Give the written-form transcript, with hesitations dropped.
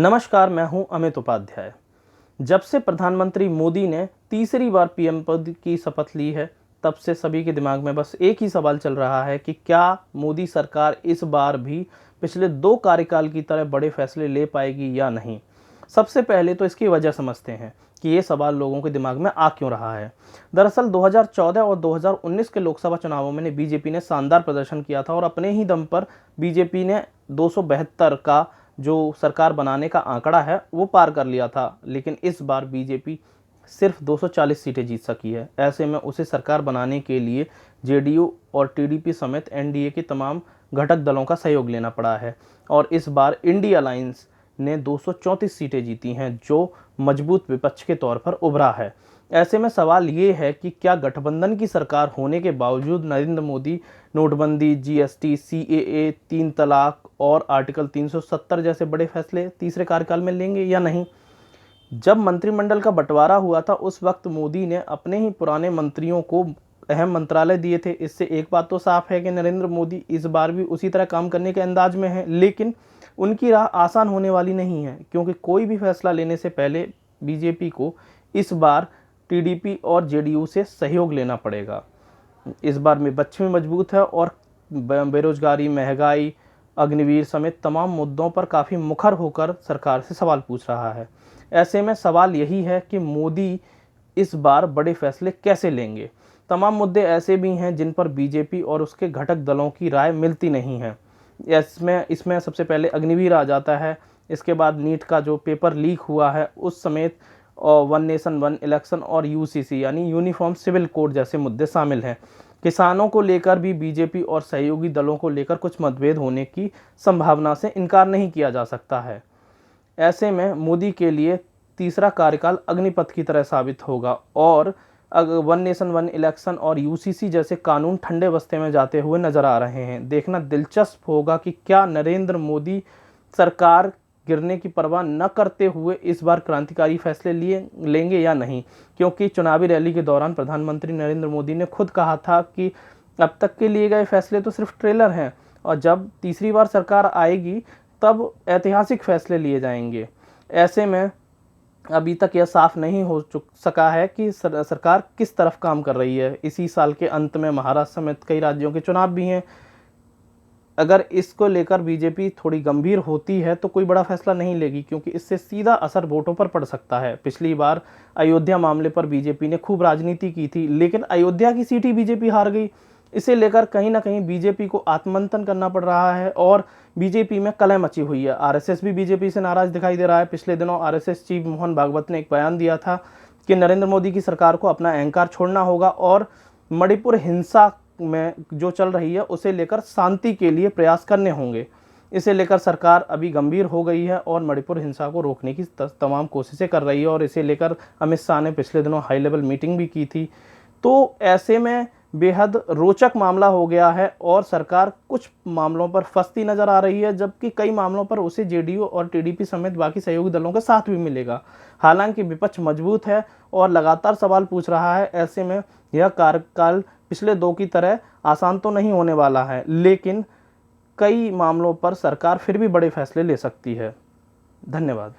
नमस्कार, मैं हूं अमित उपाध्याय। जब से प्रधानमंत्री मोदी ने तीसरी बार पीएम पद की शपथ ली है, तब से सभी के दिमाग में बस एक ही सवाल चल रहा है कि क्या मोदी सरकार इस बार भी पिछले 2 कार्यकाल की तरह बड़े फैसले ले पाएगी या नहीं। सबसे पहले तो इसकी वजह समझते हैं कि ये सवाल लोगों के दिमाग में आ क्यों रहा है। दरअसल 2014 और 2019 के लोकसभा चुनावों में बीजेपी ने शानदार प्रदर्शन किया था और अपने ही दम पर बीजेपी ने 272 का जो सरकार बनाने का आंकड़ा है वो पार कर लिया था। लेकिन इस बार बीजेपी सिर्फ 240 सीटें जीत सकी है। ऐसे में उसे सरकार बनाने के लिए जेडीयू और टीडीपी समेत एनडीए के तमाम घटक दलों का सहयोग लेना पड़ा है और इस बार इंडिया अलायंस ने 234 सीटें जीती हैं, जो मजबूत विपक्ष के तौर पर उभरा है। ऐसे में सवाल ये है कि क्या गठबंधन की सरकार होने के बावजूद नरेंद्र मोदी नोटबंदी, जीएसटी, सीएए, 3 तलाक और आर्टिकल 370 जैसे बड़े फैसले तीसरे कार्यकाल में लेंगे या नहीं। जब मंत्रिमंडल का बंटवारा हुआ था उस वक्त मोदी ने अपने ही पुराने मंत्रियों को अहम मंत्रालय दिए थे। इससे एक बात तो साफ है कि नरेंद्र मोदी इस बार भी उसी तरह काम करने के अंदाज में है, लेकिन उनकी राह आसान होने वाली नहीं है, क्योंकि कोई भी फैसला लेने से पहले बीजेपी को इस बार टीडीपी और जेडीयू से सहयोग लेना पड़ेगा। इस बार में विपक्ष में मजबूत है और बेरोजगारी, महंगाई, अग्निवीर समेत तमाम मुद्दों पर काफ़ी मुखर होकर सरकार से सवाल पूछ रहा है। ऐसे में सवाल यही है कि मोदी इस बार बड़े फैसले कैसे लेंगे। तमाम मुद्दे ऐसे भी हैं जिन पर बीजेपी और उसके घटक दलों की राय मिलती नहीं है। इसमें सबसे पहले अग्निवीर आ जाता है। इसके बाद नीट का जो पेपर लीक हुआ है उस समेत वन नेशन वन इलेक्शन और यूसीसी यानी यूनिफॉर्म सिविल कोड जैसे मुद्दे शामिल हैं। किसानों को लेकर भी बीजेपी और सहयोगी दलों को लेकर कुछ मतभेद होने की संभावना से इनकार नहीं किया जा सकता है। ऐसे में मोदी के लिए तीसरा कार्यकाल अग्निपथ की तरह साबित होगा और वन नेशन वन इलेक्शन और यूसीसी जैसे कानून ठंडे बस्ते में जाते हुए नजर आ रहे हैं। देखना दिलचस्प होगा कि क्या नरेंद्र मोदी सरकार गिरने की परवाह न करते हुए इस बार क्रांतिकारी फैसले लेंगे या नहीं, क्योंकि चुनावी रैली के दौरान प्रधानमंत्री नरेंद्र मोदी ने खुद कहा था कि अब तक के लिए गए फैसले तो सिर्फ ट्रेलर हैं और जब तीसरी बार सरकार आएगी तब ऐतिहासिक फैसले लिए जाएंगे। ऐसे में अभी तक यह साफ नहीं हो सका है कि सरकार किस तरफ काम कर रही है। इसी साल के अंत में महाराष्ट्र समेत कई राज्यों के चुनाव भी हैं। अगर इसको लेकर बीजेपी थोड़ी गंभीर होती है तो कोई बड़ा फैसला नहीं लेगी, क्योंकि इससे सीधा असर वोटों पर पड़ सकता है। पिछली बार अयोध्या मामले पर बीजेपी ने खूब राजनीति की थी, लेकिन अयोध्या की सीट ही बीजेपी हार गई। इसे लेकर कहीं ना कहीं बीजेपी को आत्ममंथन करना पड़ रहा है और बीजेपी में कलह मची हुई है। आरएसएस भी बीजेपी से नाराज दिखाई दे रहा है। पिछले दिनों आरएसएस चीफ मोहन भागवत ने एक बयान दिया था कि नरेंद्र मोदी की सरकार को अपना अहंकार छोड़ना होगा और मणिपुर हिंसा में जो चल रही है उसे लेकर शांति के लिए प्रयास करने होंगे। इसे लेकर सरकार अभी गंभीर हो गई है और मणिपुर हिंसा को रोकने की तमाम कोशिशें कर रही है और इसे लेकर अमित शाह ने पिछले दिनों हाई लेवल मीटिंग भी की थी। तो ऐसे में बेहद रोचक मामला हो गया है और सरकार कुछ मामलों पर फंसती नजर आ रही है, जबकि कई मामलों पर उसे जेडीयू और टीडीपी समेत बाकी सहयोगी दलों के साथ भी मिलेगा। हालांकि विपक्ष मजबूत है और लगातार सवाल पूछ रहा है। ऐसे में यह कार्यकाल पिछले 2 की तरह आसान तो नहीं होने वाला है, लेकिन कई मामलों पर सरकार फिर भी बड़े फैसले ले सकती है। धन्यवाद।